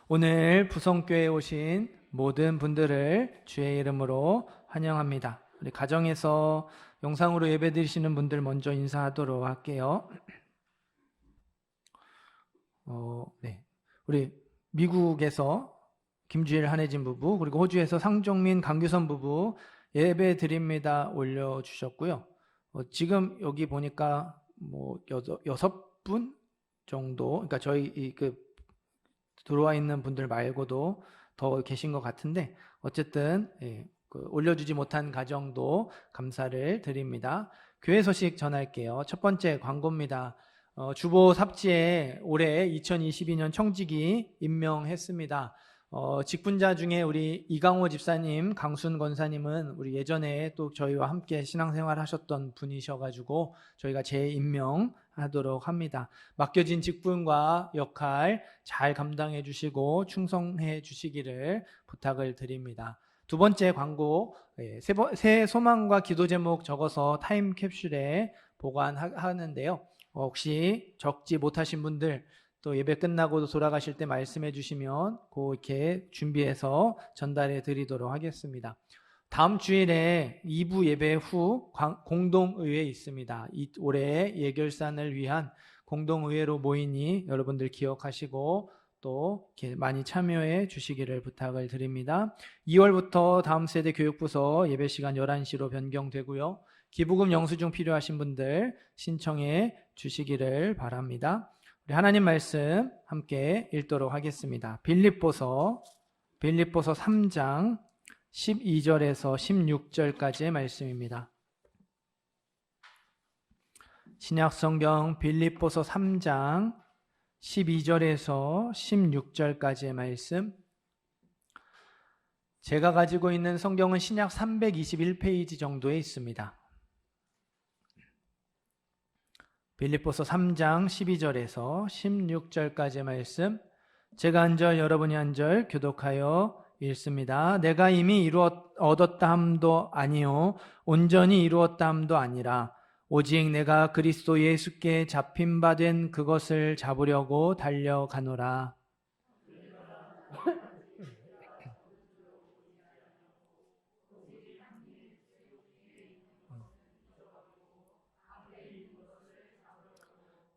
오늘 부성교회에 오신 모든 분들을 주의 이름으로 환영합니다. 우리 가정에서 영상으로 예배드리시는 분들 먼저 인사하도록 할게요. 우리 미국에서 김주일 한혜진 부부, 그리고 호주에서 상종민 강규선 부부 예배 드립니다 올려주셨고요. 지금 여기 보니까 여섯 분 정도, 그러니까 저희 들어와 있는 분들 말고도 더 계신 것 같은데, 어쨌든 올려주지 못한 가정도 감사를 드립니다. 교회 소식 전할게요. 첫 번째 광고입니다. 주보 삽지에 올해 2022년 청직이 임명했습니다. 직분자 중에 우리 이강호 집사님, 강순 권사님은 우리 예전에 또 저희와 함께 신앙생활 하셨던 분이셔가지고 저희가 재임명하도록 합니다. 맡겨진 직분과 역할 잘 감당해 주시고 충성해 주시기를 부탁을 드립니다. 두 번째 광고, 새 소망과 기도 제목 적어서 타임캡슐에 보관하는데요. 혹시 적지 못하신 분들, 또 예배 끝나고도 돌아가실 때 말씀해 주시면 이렇게 준비해서 전달해 드리도록 하겠습니다. 다음 주일에 2부 예배 후 공동의회 있습니다. 올해 예결산을 위한 공동의회로 모이니 여러분들 기억하시고 또 이렇게 많이 참여해 주시기를 부탁을 드립니다. 2월부터 다음 세대 교육부서 예배 시간 11시로 변경되고요. 기부금 영수증 필요하신 분들 신청해 주시기를 바랍니다. 우리 하나님 말씀 함께 읽도록 하겠습니다. 빌립보서 3장 12절에서 16절까지의 말씀입니다. 신약성경 빌립보서 3장 12절에서 16절까지의 말씀. 제가 가지고 있는 성경은 신약 321페이지 정도에 있습니다. 빌립보서 3장 12절에서 16절까지의 말씀, 제가 한 절 여러분이 한 절 교독하여 읽습니다. 내가 이미 얻었다 함도 아니요 온전히 이루었다 함도 아니라 오직 내가 그리스도 예수께 잡힌 바 된 그것을 잡으려고 달려가노라.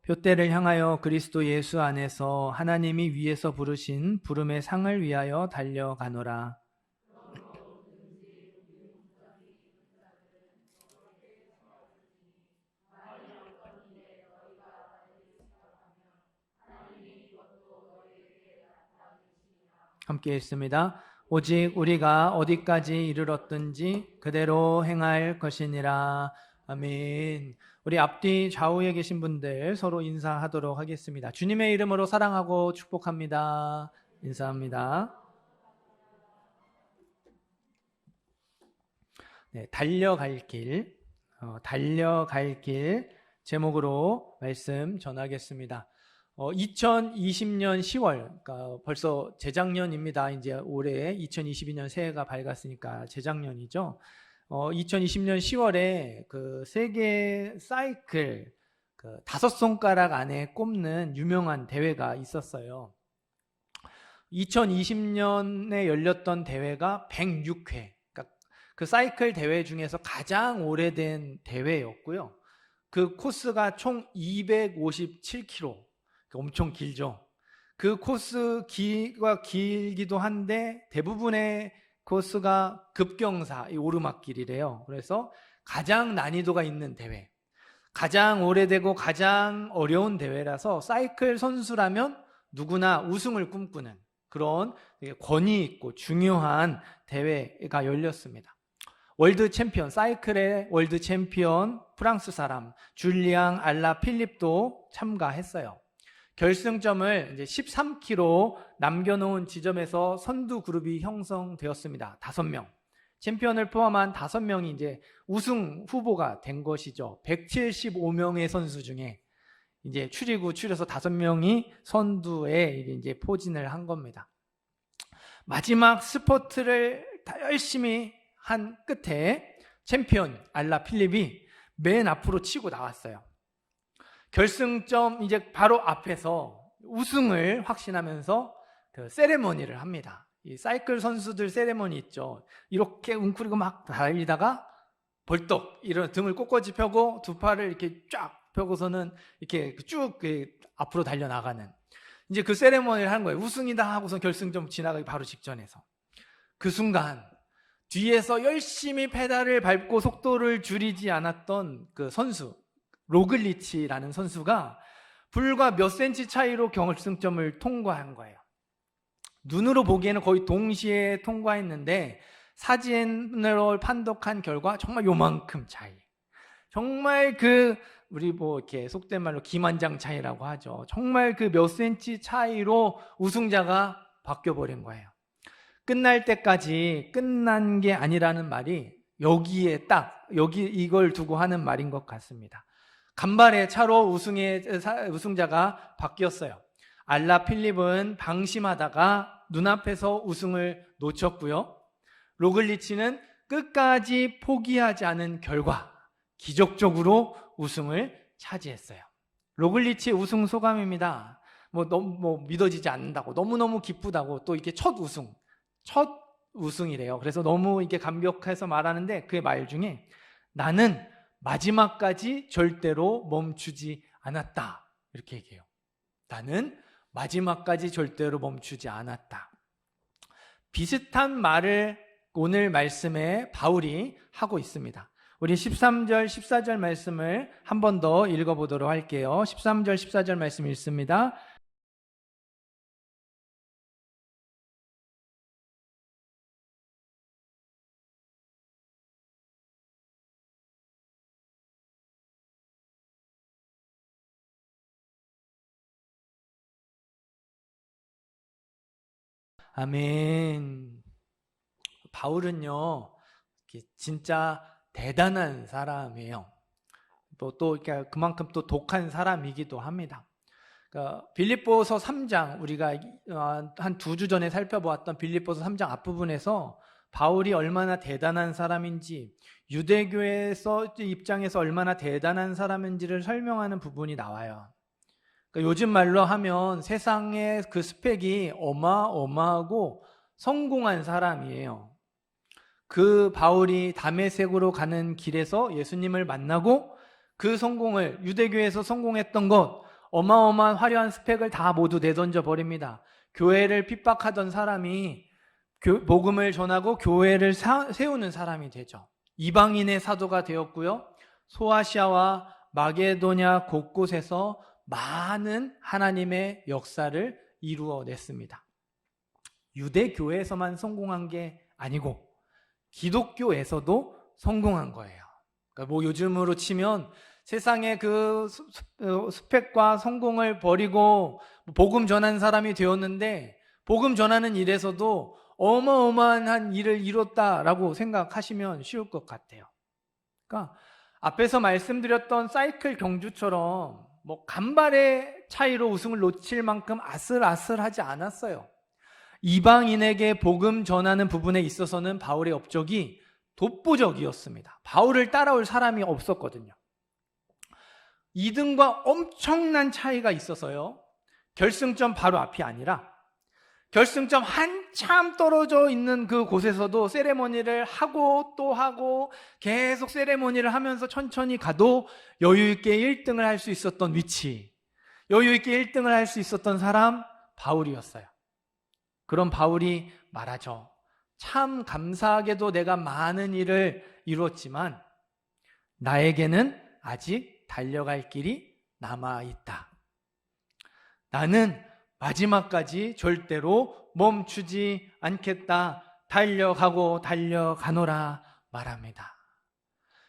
표대를 향하여 그리스도 예수 안에서 하나님이 위에서 부르신 부름의 상을 위하여 달려가노라. 함께 읽습니다. 오직 우리가 어디까지 이르렀든지 그대로 행할 것이니라. 아멘. 우리 앞뒤 좌우에 계신 분들 서로 인사하도록 하겠습니다. 주님의 이름으로 사랑하고 축복합니다. 인사합니다. 달려갈 길, 달려갈 길 제목으로 말씀 전하겠습니다. 2020년 10월, 그러니까 벌써 재작년입니다. 이제 올해 2022년 새해가 밝았으니까 재작년이죠. 2020년 10월에 그 세계 사이클 5손가락 안에 꼽는 유명한 대회가 있었어요. 2020년에 열렸던 대회가 106회. 그러니까 그 사이클 대회 중에서 가장 오래된 대회였고요. 그 코스가 총 257km. 엄청 길죠. 그 코스가 길기도 한데 대부분의 코스가 급경사, 오르막길이래요. 그래서 가장 난이도가 있는 대회, 가장 오래되고 가장 어려운 대회라서 사이클 선수라면 누구나 우승을 꿈꾸는 그런 되게 권위 있고 중요한 대회가 열렸습니다. 월드 챔피언, 사이클의 월드 챔피언 프랑스 사람 줄리앙 알라 필립도 참가했어요. 결승점을 이제 13km 남겨놓은 지점에서 선두 그룹이 형성되었습니다. 5명. 챔피언을 포함한 5명이 이제 우승 후보가 된 것이죠. 175명의 선수 중에 이제 추려서 5명이 선두에 이제 포진을 한 겁니다. 마지막 스포트를 다 열심히 한 끝에 챔피언 알라 필립이 맨 앞으로 치고 나왔어요. 결승점 이제 바로 앞에서 우승을 확신하면서 그 세레머니를 합니다. 이 사이클 선수들 세레머니 있죠. 이렇게 웅크리고 막 달리다가 벌떡 이런 등을 꼿꼿이 펴고 두 팔을 이렇게 쫙 펴고서는 이렇게 쭉 앞으로 달려나가는, 이제 그 세레머니를 하는 거예요. 우승이다 하고서 결승점 지나가기 바로 직전에서. 그 순간 뒤에서 열심히 페달을 밟고 속도를 줄이지 않았던 그 선수, 로글리치라는 선수가 불과 몇 센치 차이로 결승점을 통과한 거예요. 눈으로 보기에는 거의 동시에 통과했는데 사진으로 판독한 결과 정말 요만큼 차이. 정말 우리 이렇게 속된 말로 기만장 차이라고 하죠. 정말 그 몇 센치 차이로 우승자가 바뀌어버린 거예요. 끝날 때까지 끝난 게 아니라는 말이 여기에 여기 이걸 두고 하는 말인 것 같습니다. 간발의 차로 우승자가 바뀌었어요. 알라 필립은 방심하다가 눈앞에서 우승을 놓쳤고요. 로글리치는 끝까지 포기하지 않은 결과 기적적으로 우승을 차지했어요. 로글리치 우승 소감입니다. 너무 믿어지지 않는다고, 너무너무 기쁘다고, 또 이게 첫 우승이래요. 그래서 너무 이게 감격해서 말하는데 그 말 중에 나는 마지막까지 절대로 멈추지 않았다, 이렇게 얘기해요. 나는 마지막까지 절대로 멈추지 않았다. 비슷한 말을 오늘 말씀에 바울이 하고 있습니다. 우리 13절, 14절 말씀을 한 번 더 읽어보도록 할게요. 13절, 14절 말씀 읽습니다. 아멘. 바울은요, 진짜 대단한 사람이에요. 또 그만큼 또 독한 사람이기도 합니다. 그러니까 빌립보서 3장, 우리가 한 2주 전에 살펴보았던 빌립보서 3장 앞부분에서 바울이 얼마나 대단한 사람인지, 유대교에서 입장에서 얼마나 대단한 사람인지를 설명하는 부분이 나와요. 그러니까 요즘 말로 하면 세상의 그 스펙이 어마어마하고 성공한 사람이에요. 그 바울이 다메섹으로 가는 길에서 예수님을 만나고 그 성공을, 유대교에서 성공했던 것, 어마어마한 화려한 스펙을 다 모두 내던져 버립니다. 교회를 핍박하던 사람이 복음을 전하고 교회를 세우는 사람이 되죠. 이방인의 사도가 되었고요. 소아시아와 마게도냐 곳곳에서 많은 하나님의 역사를 이루어냈습니다. 유대교회에서만 성공한 게 아니고 기독교에서도 성공한 거예요. 그러니까 요즘으로 치면 세상의 그 스펙과 성공을 버리고 복음 전한 사람이 되었는데, 복음 전하는 일에서도 어마어마한 일을 이뤘다라고 생각하시면 쉬울 것 같아요. 그러니까 앞에서 말씀드렸던 사이클 경주처럼 간발의 차이로 우승을 놓칠 만큼 아슬아슬하지 않았어요. 이방인에게 복음 전하는 부분에 있어서는 바울의 업적이 독보적이었습니다. 바울을 따라올 사람이 없었거든요. 2등과 엄청난 차이가 있어서요, 결승점 바로 앞이 아니라 결승점 한참 떨어져 있는 그 곳에서도 세레머니를 하고 또 하고 계속 세레머니를 하면서 천천히 가도 여유 있게 1등을 할 수 있었던 위치, 여유 있게 1등을 할 수 있었던 사람, 바울이었어요. 그럼 바울이 말하죠. 참 감사하게도 내가 많은 일을 이루었지만 나에게는 아직 달려갈 길이 남아있다. 나는 마지막까지 절대로 멈추지 않겠다. 달려가노라 말합니다.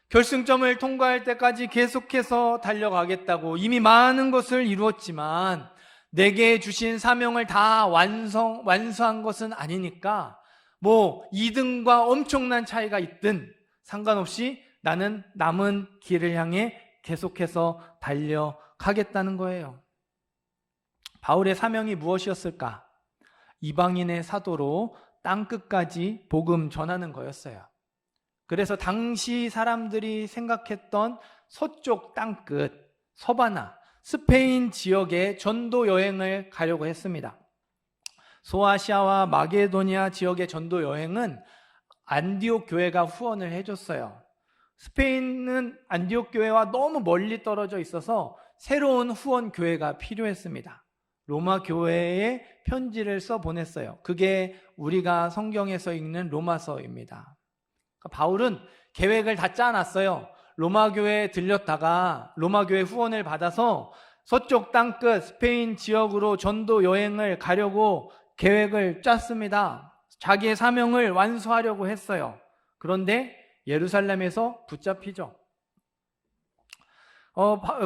결승점을 통과할 때까지 계속해서 달려가겠다고 이미 많은 것을 이루었지만 내게 주신 사명을 다 완수한 것은 아니니까 2등과 엄청난 차이가 있든 상관없이 나는 남은 길을 향해 계속해서 달려가겠다는 거예요. 바울의 사명이 무엇이었을까? 이방인의 사도로 땅끝까지 복음 전하는 거였어요. 그래서 당시 사람들이 생각했던 서쪽 땅끝, 서바나, 스페인 지역에 전도 여행을 가려고 했습니다. 소아시아와 마게도니아 지역의 전도 여행은 안디옥 교회가 후원을 해줬어요. 스페인은 안디옥 교회와 너무 멀리 떨어져 있어서 새로운 후원 교회가 필요했습니다. 로마 교회에 편지를 써 보냈어요. 그게 우리가 성경에서 읽는 로마서입니다. 바울은 계획을 다 짜놨어요. 로마 교회에 들렸다가 로마 교회 후원을 받아서 서쪽 땅끝 스페인 지역으로 전도 여행을 가려고 계획을 짰습니다. 자기의 사명을 완수하려고 했어요. 그런데 예루살렘에서 붙잡히죠.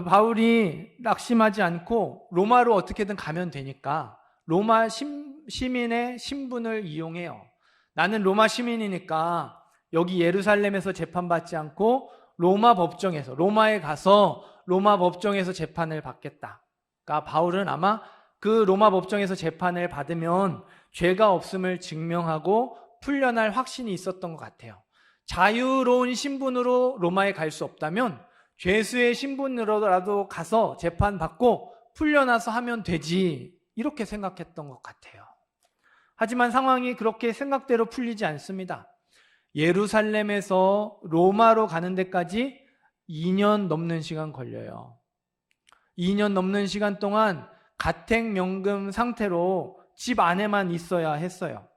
바울이 낙심하지 않고 로마로 어떻게든 가면 되니까 로마 시민의 신분을 이용해요. 나는 로마 시민이니까 여기 예루살렘에서 재판받지 않고 로마에 가서 로마 법정에서 재판을 받겠다. 그러니까 바울은 아마 그 로마 법정에서 재판을 받으면 죄가 없음을 증명하고 풀려날 확신이 있었던 것 같아요. 자유로운 신분으로 로마에 갈 수 없다면 죄수의 신분으로라도 가서 재판받고 풀려나서 하면 되지, 이렇게 생각했던 것 같아요. 하지만 상황이 그렇게 생각대로 풀리지 않습니다. 예루살렘에서 로마로 가는 데까지 2년 넘는 시간 걸려요. 2년 넘는 시간 동안 가택명금 상태로 집 안에만 있어야 했어요.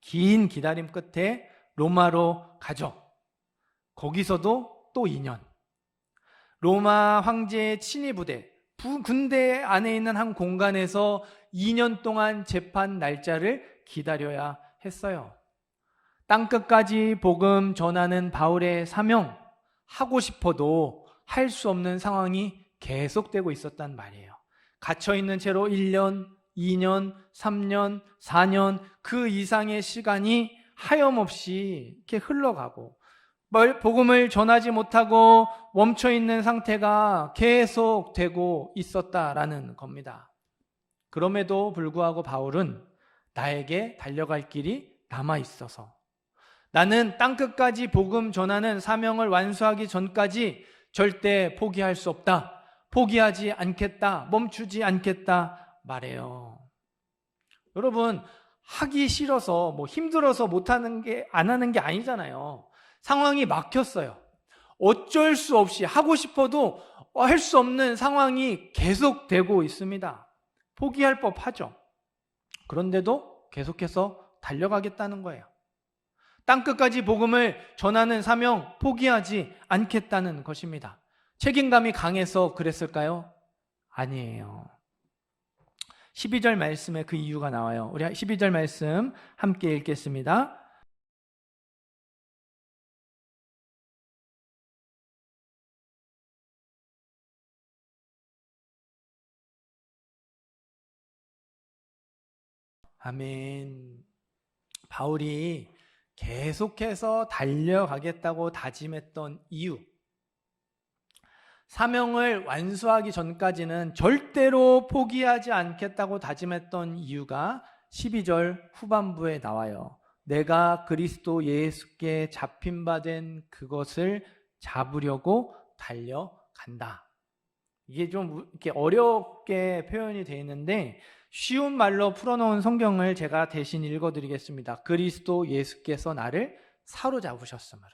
긴 기다림 끝에 로마로 가죠. 거기서도 또 2년. 로마 황제의 친위부대, 군대 안에 있는 한 공간에서 2년 동안 재판 날짜를 기다려야 했어요. 땅끝까지 복음 전하는 바울의 사명, 하고 싶어도 할 수 없는 상황이 계속되고 있었단 말이에요. 갇혀있는 채로 1년, 2년, 3년, 4년 그 이상의 시간이 하염없이 이렇게 흘러가고 복음을 전하지 못하고 멈춰있는 상태가 계속되고 있었다라는 겁니다. 그럼에도 불구하고 바울은 나에게 달려갈 길이 남아있어서 나는 땅끝까지 복음 전하는 사명을 완수하기 전까지 절대 포기할 수 없다. 포기하지 않겠다. 멈추지 않겠다 말해요. 여러분, 하기 싫어서 힘들어서 안 하는 게 아니잖아요. 상황이 막혔어요. 어쩔 수 없이 하고 싶어도 할 수 없는 상황이 계속되고 있습니다. 포기할 법하죠. 그런데도 계속해서 달려가겠다는 거예요. 땅끝까지 복음을 전하는 사명 포기하지 않겠다는 것입니다. 책임감이 강해서 그랬을까요? 아니에요. 12절 말씀에 그 이유가 나와요. 우리 12절 말씀 함께 읽겠습니다. 아멘. 바울이 계속해서 달려가겠다고 다짐했던 이유, 사명을 완수하기 전까지는 절대로 포기하지 않겠다고 다짐했던 이유가 12절 후반부에 나와요. 내가 그리스도 예수께 잡힌 바 된 그것을 잡으려고 달려간다. 이게 좀 이렇게 어렵게 표현이 되어 있는데 쉬운 말로 풀어놓은 성경을 제가 대신 읽어드리겠습니다. 그리스도 예수께서 나를 사로잡으셨으므로.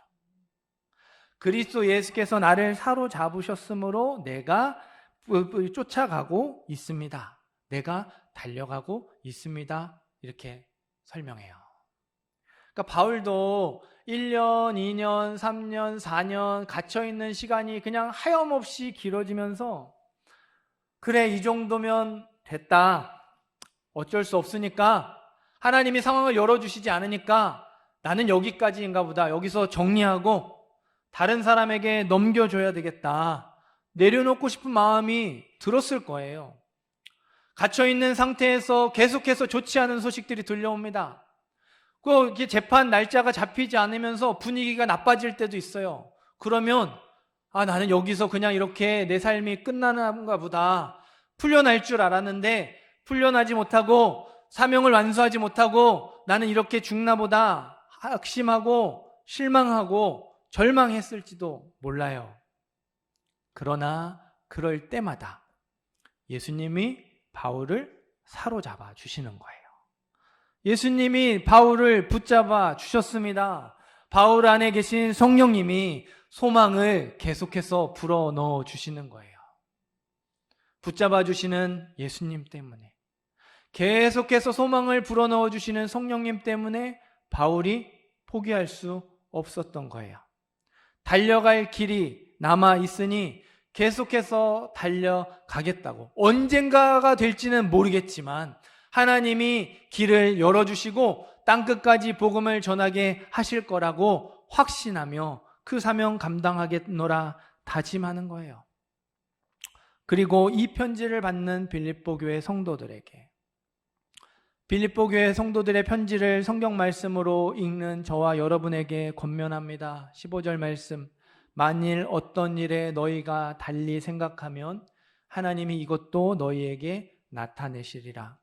그리스도 예수께서 나를 사로잡으셨으므로 내가 쫓아가고 있습니다. 내가 달려가고 있습니다. 이렇게 설명해요. 그러니까 바울도 1년, 2년, 3년, 4년 갇혀있는 시간이 그냥 하염없이 길어지면서 그래, 이 정도면 됐다. 어쩔 수 없으니까 하나님이 상황을 열어주시지 않으니까 나는 여기까지인가 보다. 여기서 정리하고 다른 사람에게 넘겨줘야 되겠다. 내려놓고 싶은 마음이 들었을 거예요. 갇혀있는 상태에서 계속해서 좋지 않은 소식들이 들려옵니다. 이게 재판 날짜가 잡히지 않으면서 분위기가 나빠질 때도 있어요. 그러면 나는 여기서 그냥 이렇게 내 삶이 끝나는가 보다. 풀려날 줄 알았는데 풀려나지 못하고 사명을 완수하지 못하고 나는 이렇게 죽나 보다 확심하고 실망하고 절망했을지도 몰라요. 그러나 그럴 때마다 예수님이 바울을 사로잡아 주시는 거예요. 예수님이 바울을 붙잡아 주셨습니다. 바울 안에 계신 성령님이 소망을 계속해서 불어넣어 주시는 거예요. 붙잡아 주시는 예수님 때문에, 계속해서 소망을 불어넣어 주시는 성령님 때문에 바울이 포기할 수 없었던 거예요. 달려갈 길이 남아 있으니 계속해서 달려가겠다고. 언젠가가 될지는 모르겠지만 하나님이 길을 열어주시고 땅끝까지 복음을 전하게 하실 거라고 확신하며 그 사명 감당하겠노라 다짐하는 거예요. 그리고 이 편지를 받는 빌립보 교회 성도들에게, 빌립보 교회 성도들의 편지를 성경 말씀으로 읽는 저와 여러분에게 권면합니다. 15절 말씀, 만일 어떤 일에 너희가 달리 생각하면 하나님이 이것도 너희에게 나타내시리라.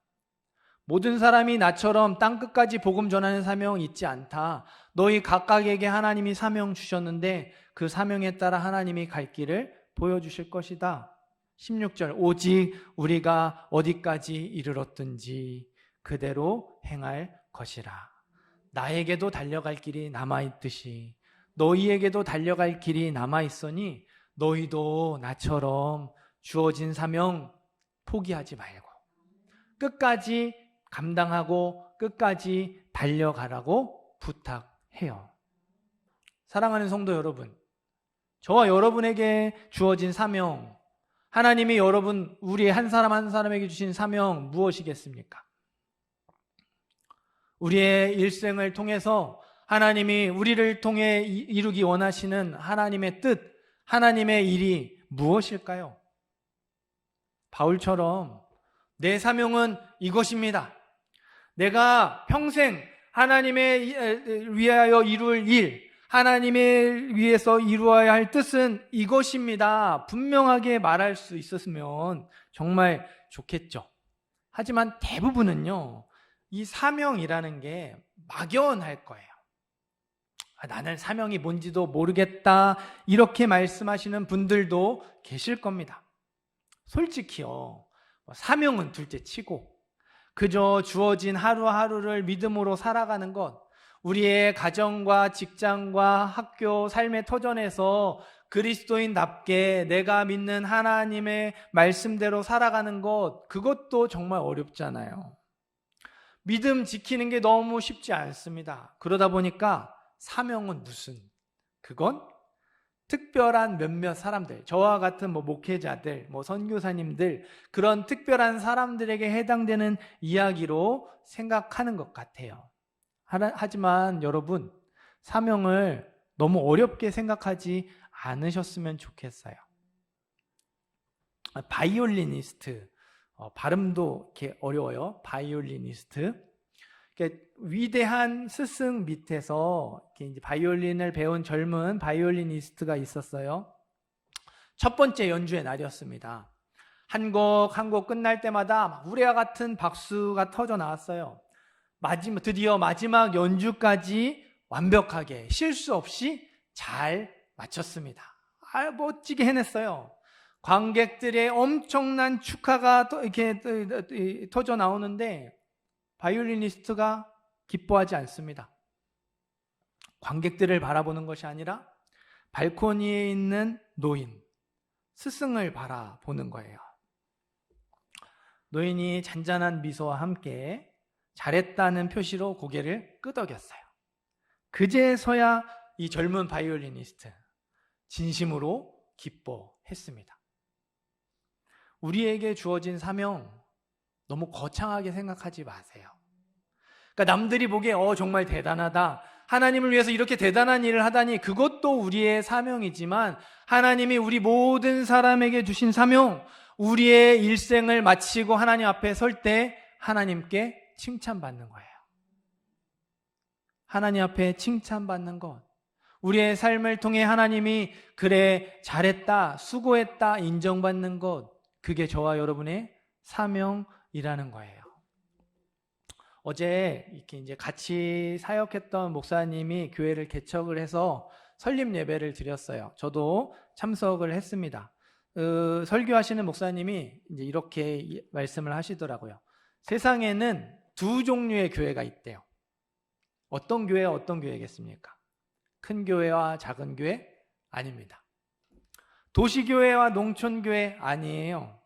모든 사람이 나처럼 땅끝까지 복음 전하는 사명 있지 않다. 너희 각각에게 하나님이 사명 주셨는데 그 사명에 따라 하나님이 갈 길을 보여주실 것이다. 16절, 오직 우리가 어디까지 이르렀든지 그대로 행할 것이라. 나에게도 달려갈 길이 남아있듯이 너희에게도 달려갈 길이 남아있으니 너희도 나처럼 주어진 사명 포기하지 말고 끝까지 감당하고 끝까지 달려가라고 부탁해요. 사랑하는 성도 여러분, 저와 여러분에게 주어진 사명, 하나님이 여러분, 우리 한 사람 한 사람에게 주신 사명 무엇이겠습니까? 우리의 일생을 통해서 하나님이 우리를 통해 이루기 원하시는 하나님의 뜻, 하나님의 일이 무엇일까요? 바울처럼 내 사명은 이것입니다. 내가 평생 하나님의 위하여 이룰 일, 하나님의 위해서 이루어야 할 뜻은 이것입니다. 분명하게 말할 수 있었으면 정말 좋겠죠. 하지만 대부분은요, 이 사명이라는 게 막연할 거예요. 나는 사명이 뭔지도 모르겠다, 이렇게 말씀하시는 분들도 계실 겁니다. 솔직히요, 사명은 둘째 치고 그저 주어진 하루하루를 믿음으로 살아가는 것, 우리의 가정과 직장과 학교, 삶의 터전에서 그리스도인답게 내가 믿는 하나님의 말씀대로 살아가는 것, 그것도 정말 어렵잖아요. 믿음 지키는 게 너무 쉽지 않습니다. 그러다 보니까 사명은 무슨, 그건 특별한 몇몇 사람들, 저와 같은 목회자들, 선교사님들, 그런 특별한 사람들에게 해당되는 이야기로 생각하는 것 같아요. 하지만 여러분, 사명을 너무 어렵게 생각하지 않으셨으면 좋겠어요. 바이올리니스트, 발음도 이렇게 어려워요. 바이올리니스트. 위대한 스승 밑에서 이제 바이올린을 배운 젊은 바이올리니스트가 있었어요. 첫 번째 연주의 날이었습니다. 한 곡 끝날 때마다 우레와 같은 박수가 터져 나왔어요. 드디어 마지막 연주까지 완벽하게 실수 없이 잘 마쳤습니다. 멋지게 해냈어요. 관객들의 엄청난 축하가 이렇게 터져 나오는데 바이올리니스트가 기뻐하지 않습니다. 관객들을 바라보는 것이 아니라 발코니에 있는 노인, 스승을 바라보는 거예요. 노인이 잔잔한 미소와 함께 잘했다는 표시로 고개를 끄덕였어요. 그제서야 이 젊은 바이올리니스트 진심으로 기뻐했습니다. 우리에게 주어진 사명 너무 거창하게 생각하지 마세요. 그러니까 남들이 보기에 정말 대단하다, 하나님을 위해서 이렇게 대단한 일을 하다니, 그것도 우리의 사명이지만 하나님이 우리 모든 사람에게 주신 사명, 우리의 일생을 마치고 하나님 앞에 설 때 하나님께 칭찬받는 거예요. 하나님 앞에 칭찬받는 것, 우리의 삶을 통해 하나님이 그래 잘했다, 수고했다 인정받는 것, 그게 저와 여러분의 사명이라는 거예요. 어제 이렇게 이제 같이 사역했던 목사님이 교회를 개척을 해서 설립 예배를 드렸어요. 저도 참석을 했습니다. 설교하시는 목사님이 이제 이렇게 말씀을 하시더라고요. 세상에는 두 종류의 교회가 있대요. 어떤 교회와 어떤 교회겠습니까? 큰 교회와 작은 교회? 아닙니다. 도시교회와 농촌교회? 아니에요.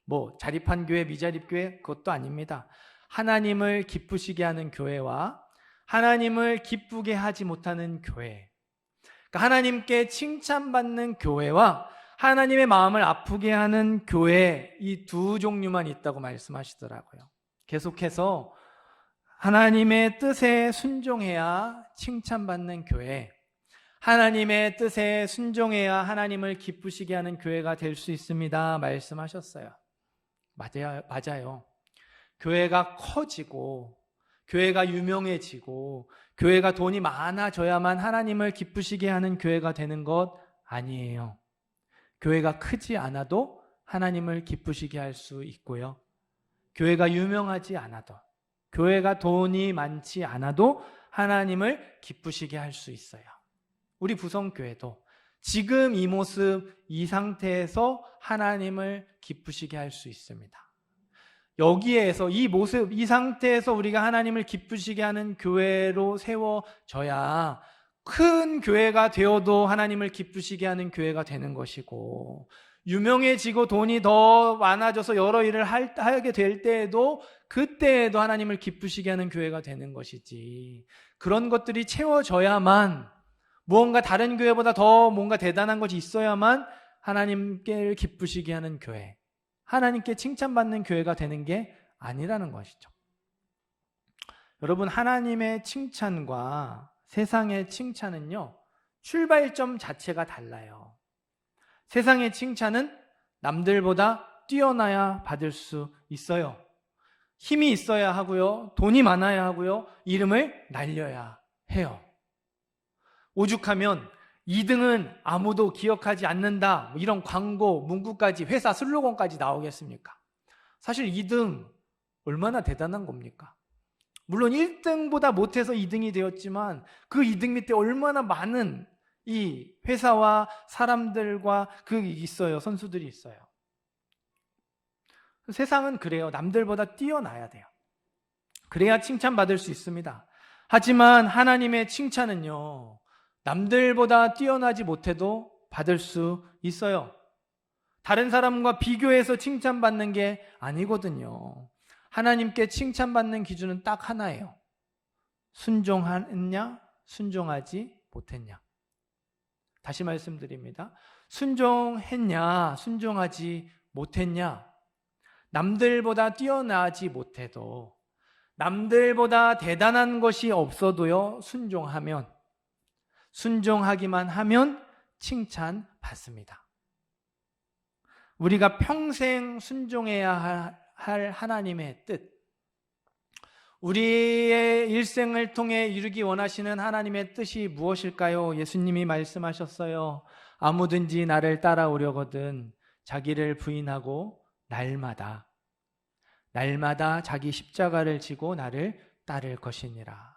뭐 자립한 교회, 미자립 교회? 그것도 아닙니다. 하나님을 기쁘시게 하는 교회와 하나님을 기쁘게 하지 못하는 교회. 그러니까 하나님께 칭찬받는 교회와 하나님의 마음을 아프게 하는 교회, 이 두 종류만 있다고 말씀하시더라고요. 계속해서 하나님의 뜻에 순종해야 칭찬받는 교회, 하나님의 뜻에 순종해야 하나님을 기쁘시게 하는 교회가 될 수 있습니다 말씀하셨어요. 맞아요. 교회가 커지고 교회가 유명해지고 교회가 돈이 많아져야만 하나님을 기쁘시게 하는 교회가 되는 것 아니에요. 교회가 크지 않아도 하나님을 기쁘시게 할 수 있고요. 교회가 유명하지 않아도, 교회가 돈이 많지 않아도 하나님을 기쁘시게 할 수 있어요. 우리 부성교회도 지금 이 모습, 이 상태에서 하나님을 기쁘시게 할 수 있습니다. 여기에서 이 모습, 이 상태에서 우리가 하나님을 기쁘시게 하는 교회로 세워져야 큰 교회가 되어도 하나님을 기쁘시게 하는 교회가 되는 것이고, 유명해지고 돈이 더 많아져서 여러 일을 하게 될 때에도 그때에도 하나님을 기쁘시게 하는 교회가 되는 것이지, 그런 것들이 채워져야만, 무언가 다른 교회보다 더 뭔가 대단한 것이 있어야만 하나님께 기쁘시게 하는 교회, 하나님께 칭찬받는 교회가 되는 게 아니라는 것이죠. 여러분, 하나님의 칭찬과 세상의 칭찬은요, 출발점 자체가 달라요. 세상의 칭찬은 남들보다 뛰어나야 받을 수 있어요. 힘이 있어야 하고요, 돈이 많아야 하고요, 이름을 날려야 해요. 오죽하면 2등은 아무도 기억하지 않는다, 이런 광고, 문구까지, 회사 슬로건까지 나오겠습니까? 사실 2등 얼마나 대단한 겁니까? 물론 1등보다 못해서 2등이 되었지만 그 2등 밑에 얼마나 많은 이 회사와 사람들과 있어요. 선수들이 있어요. 세상은 그래요. 남들보다 뛰어나야 돼요. 그래야 칭찬받을 수 있습니다. 하지만 하나님의 칭찬은요, 남들보다 뛰어나지 못해도 받을 수 있어요. 다른 사람과 비교해서 칭찬받는 게 아니거든요. 하나님께 칭찬받는 기준은 딱 하나예요. 순종했냐, 순종하지 못했냐. 다시 말씀드립니다. 순종했냐, 순종하지 못했냐. 남들보다 뛰어나지 못해도, 남들보다 대단한 것이 없어도요, 순종하기만 하면 칭찬받습니다. 우리가 평생 순종해야 할 하나님의 뜻, 우리의 일생을 통해 이루기 원하시는 하나님의 뜻이 무엇일까요? 예수님이 말씀하셨어요. 아무든지 나를 따라오려거든 자기를 부인하고 날마다 자기 십자가를 지고 나를 따를 것이니라.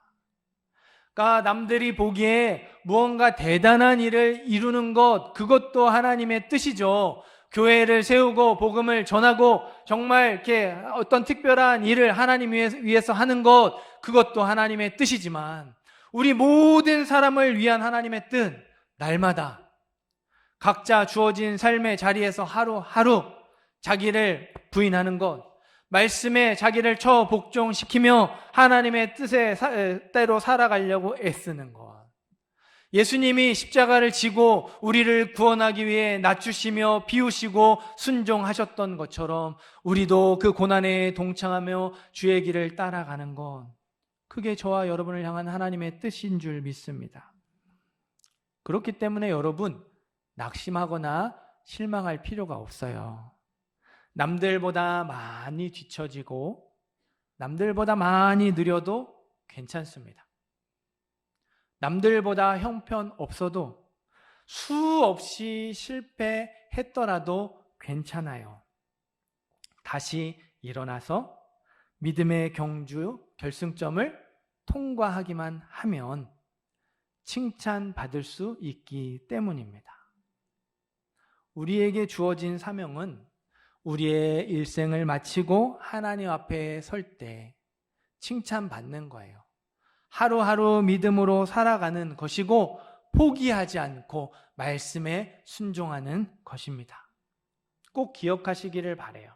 그러니까 남들이 보기에 무언가 대단한 일을 이루는 것, 그것도 하나님의 뜻이죠. 교회를 세우고 복음을 전하고 정말 이렇게 어떤 특별한 일을 하나님 위해서 하는 것, 그것도 하나님의 뜻이지만, 우리 모든 사람을 위한 하나님의 뜻, 날마다 각자 주어진 삶의 자리에서 하루하루 자기를 부인하는 것, 말씀에 자기를 복종시키며 하나님의 뜻대로 살아가려고 애쓰는 것. 예수님이 십자가를 지고 우리를 구원하기 위해 낮추시며 비우시고 순종하셨던 것처럼 우리도 그 고난에 동참하며 주의 길을 따라가는 것, 그게 저와 여러분을 향한 하나님의 뜻인 줄 믿습니다. 그렇기 때문에 여러분, 낙심하거나 실망할 필요가 없어요. 남들보다 많이 뒤처지고 남들보다 많이 느려도 괜찮습니다. 남들보다 형편없어도 수없이 실패했더라도 괜찮아요. 다시 일어나서 믿음의 경주 결승점을 통과하기만 하면 칭찬받을 수 있기 때문입니다. 우리에게 주어진 사명은 우리의 일생을 마치고 하나님 앞에 설 때 칭찬받는 거예요. 하루하루 믿음으로 살아가는 것이고 포기하지 않고 말씀에 순종하는 것입니다. 꼭 기억하시기를 바라요.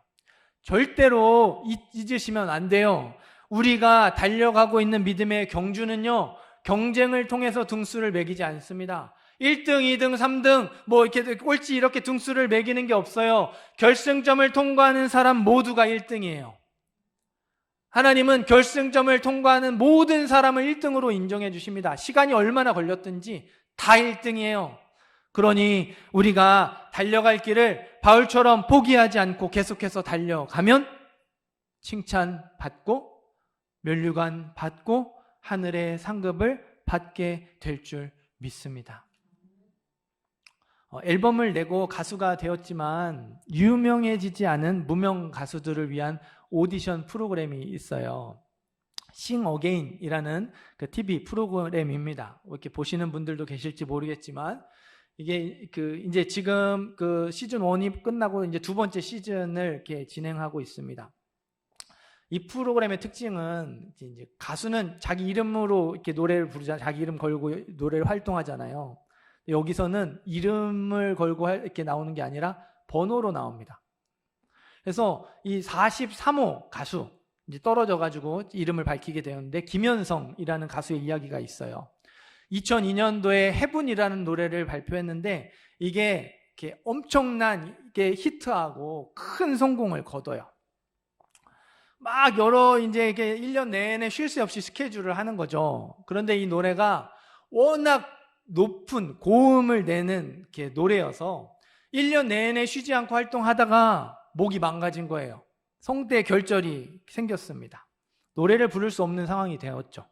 절대로 잊으시면 안 돼요. 우리가 달려가고 있는 믿음의 경주는요, 경쟁을 통해서 등수를 매기지 않습니다. 1등, 2등, 3등, 이렇게 꼴찌 이렇게 등수를 매기는 게 없어요. 결승점을 통과하는 사람 모두가 1등이에요. 하나님은 결승점을 통과하는 모든 사람을 1등으로 인정해 주십니다. 시간이 얼마나 걸렸든지 다 1등이에요. 그러니 우리가 달려갈 길을 바울처럼 포기하지 않고 계속해서 달려가면 칭찬받고 면류관 받고 하늘의 상급을 받게 될 줄 믿습니다. 앨범을 내고 가수가 되었지만 유명해지지 않은 무명 가수들을 위한 오디션 프로그램이 있어요. Sing Again이라는 그 TV 프로그램입니다. 이렇게 보시는 분들도 계실지 모르겠지만 이게 이제 지금 그 시즌 1이 끝나고 이제 두 번째 시즌을 이렇게 진행하고 있습니다. 이 프로그램의 특징은 이제 가수는 자기 이름으로 이렇게 노래를 부르잖아요. 자기 이름 걸고 노래를 활동하잖아요. 여기서는 이름을 걸고 이렇게 나오는 게 아니라 번호로 나옵니다. 그래서 이 43호 가수 이제 떨어져가지고 이름을 밝히게 되었는데 김현성이라는 가수의 이야기가 있어요. 2002년도에 해븐이라는 노래를 발표했는데 이게 이렇게 엄청난 히트하고 큰 성공을 거둬요. 막 이제 이렇게 1년 내내 쉴 새 없이 스케줄을 하는 거죠. 그런데 이 노래가 워낙 높은 고음을 내는 이렇게 노래여서 1년 내내 쉬지 않고 활동하다가 목이 망가진 거예요. 성대 결절이 생겼습니다. 노래를 부를 수 없는 상황이 되었죠.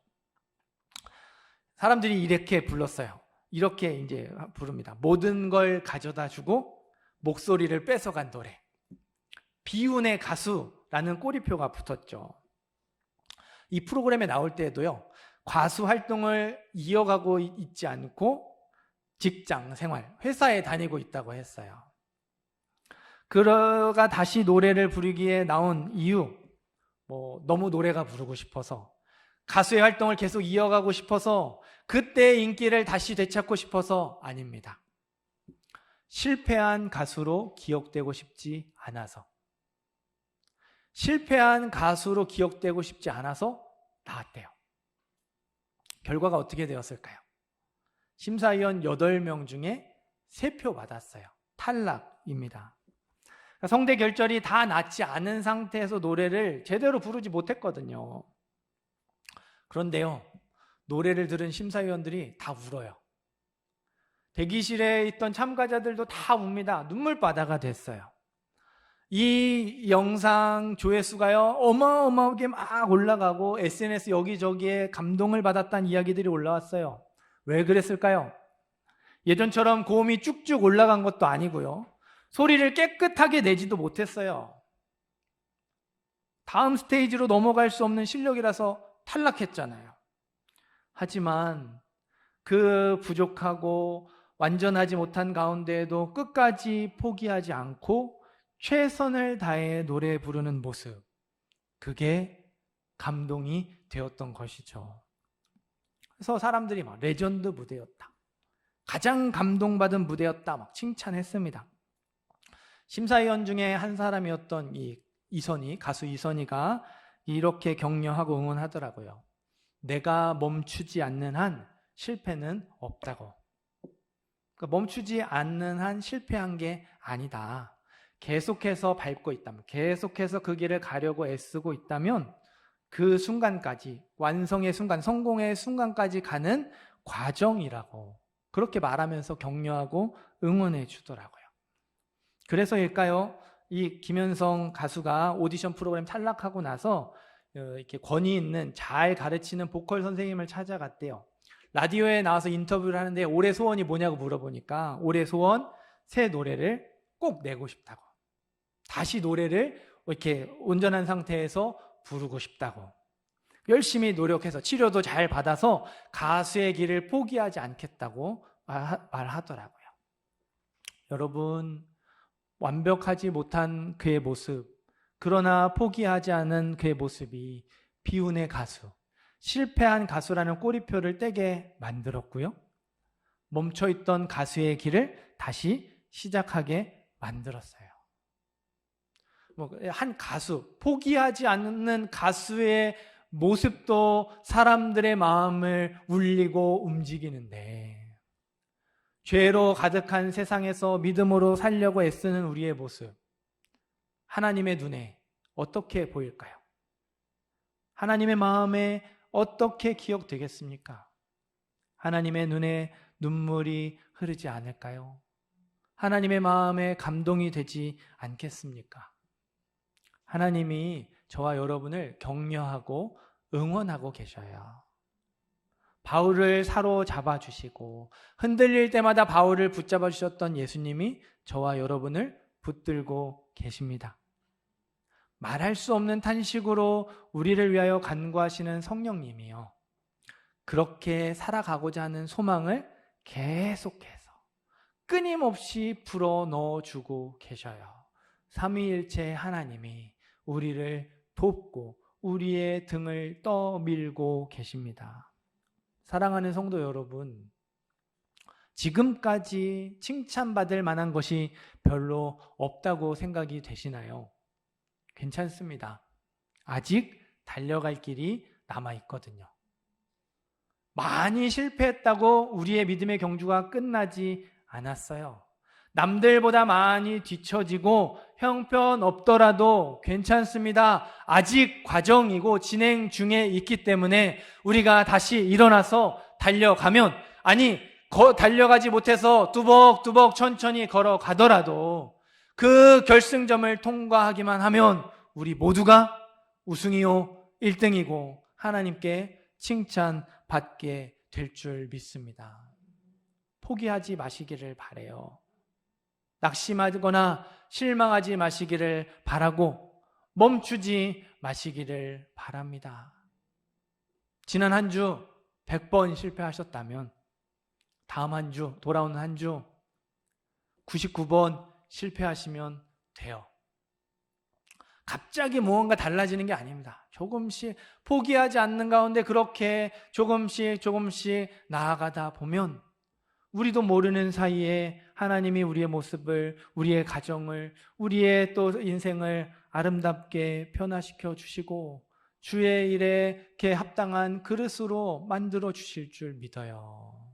사람들이 이렇게 불렀어요. 이렇게 이제 부릅니다. 모든 걸 가져다 주고 목소리를 뺏어간 노래. 비운의 가수라는 꼬리표가 붙었죠. 이 프로그램에 나올 때에도요, 가수 활동을 이어가고 있지 않고 직장 생활, 회사에 다니고 있다고 했어요. 그러가 다시 노래를 부르기에 나온 이유, 너무 노래가 부르고 싶어서, 가수의 활동을 계속 이어가고 싶어서, 그때의 인기를 다시 되찾고 싶어서 아닙니다. 실패한 가수로 기억되고 싶지 않아서. 실패한 가수로 기억되고 싶지 않아서 나왔대요. 결과가 어떻게 되었을까요? 심사위원 8명 중에 3표 받았어요. 탈락입니다. 성대 결절이 다 낫지 않은 상태에서 노래를 제대로 부르지 못했거든요. 그런데요, 노래를 들은 심사위원들이 다 울어요. 대기실에 있던 참가자들도 다 웁니다. 눈물바다가 됐어요. 이 영상 조회수가요, 어마어마하게 막 올라가고 SNS 여기저기에 감동을 받았다는 이야기들이 올라왔어요. 왜 그랬을까요? 예전처럼 고음이 쭉쭉 올라간 것도 아니고요. 소리를 깨끗하게 내지도 못했어요. 다음 스테이지로 넘어갈 수 없는 실력이라서 탈락했잖아요. 하지만 그 부족하고 완전하지 못한 가운데에도 끝까지 포기하지 않고 최선을 다해 노래 부르는 모습, 그게 감동이 되었던 것이죠. 그래서 사람들이 막 레전드 무대였다, 가장 감동받은 무대였다 막 칭찬했습니다. 심사위원 중에 한 사람이었던 가수 이선희가 이렇게 격려하고 응원하더라고요. 내가 멈추지 않는 한 실패는 없다고. 그러니까 멈추지 않는 한 실패한 게 아니다. 계속해서 밟고 있다면, 계속해서 그 길을 가려고 애쓰고 있다면 그 순간까지, 완성의 순간, 성공의 순간까지 가는 과정이라고 그렇게 말하면서 격려하고 응원해 주더라고요. 그래서일까요? 이 김현성 가수가 오디션 프로그램 탈락하고 나서 이렇게 권위 있는 잘 가르치는 보컬 선생님을 찾아갔대요. 라디오에 나와서 인터뷰를 하는데 올해 소원이 뭐냐고 물어보니까 올해 소원, 새 노래를 꼭 내고 싶다고. 다시 노래를 이렇게 온전한 상태에서 부르고 싶다고. 열심히 노력해서 치료도 잘 받아서 가수의 길을 포기하지 않겠다고 말하더라고요. 여러분, 완벽하지 못한 그의 모습, 그러나 포기하지 않은 그의 모습이 비운의 가수, 실패한 가수라는 꼬리표를 떼게 만들었고요. 멈춰있던 가수의 길을 다시 시작하게 만들었어요. 한 가수, 포기하지 않는 가수의 모습도 사람들의 마음을 울리고 움직이는데, 죄로 가득한 세상에서 믿음으로 살려고 애쓰는 우리의 모습, 하나님의 눈에 어떻게 보일까요? 하나님의 마음에 어떻게 기억되겠습니까? 하나님의 눈에 눈물이 흐르지 않을까요? 하나님의 마음에 감동이 되지 않겠습니까? 하나님이 저와 여러분을 격려하고 응원하고 계셔요. 바울을 사로잡아 주시고 흔들릴 때마다 바울을 붙잡아 주셨던 예수님이 저와 여러분을 붙들고 계십니다. 말할 수 없는 탄식으로 우리를 위하여 간구하시는 성령님이요, 그렇게 살아가고자 하는 소망을 계속해서 끊임없이 불어넣어 주고 계셔요. 삼위일체 하나님이 우리를 돕고 우리의 등을 떠밀고 계십니다. 사랑하는 성도 여러분, 지금까지 칭찬받을 만한 것이 별로 없다고 생각이 되시나요? 괜찮습니다. 아직 달려갈 길이 남아있거든요. 많이 실패했다고 우리의 믿음의 경주가 끝나지 않았어요. 남들보다 많이 뒤처지고 형편없더라도 괜찮습니다. 아직 과정이고 진행 중에 있기 때문에 우리가 다시 일어나서 달려가면, 달려가지 못해서 뚜벅뚜벅 천천히 걸어가더라도 그 결승점을 통과하기만 하면 우리 모두가 우승이요 1등이고 하나님께 칭찬받게 될 줄 믿습니다. 포기하지 마시기를 바라요. 낙심하거나 실망하지 마시기를 바라고 멈추지 마시기를 바랍니다. 지난 한 주 100번 실패하셨다면 다음 한 주, 돌아오는 한 주 99번 실패하시면 돼요. 갑자기 무언가 달라지는 게 아닙니다. 조금씩 포기하지 않는 가운데 그렇게 조금씩 나아가다 보면 우리도 모르는 사이에 하나님이 우리의 모습을, 우리의 가정을, 우리의 또 인생을 아름답게 변화시켜 주시고 주의 일에 합당한 그릇으로 만들어 주실 줄 믿어요.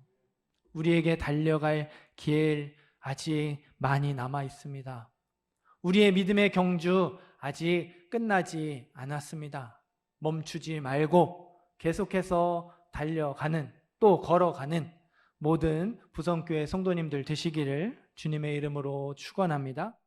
우리에게 달려갈 길 아직 많이 남아 있습니다. 우리의 믿음의 경주 아직 끝나지 않았습니다. 멈추지 말고 계속해서 달려가는, 또 걸어가는 모든 부성교회 성도님들 되시기를 주님의 이름으로 축원합니다.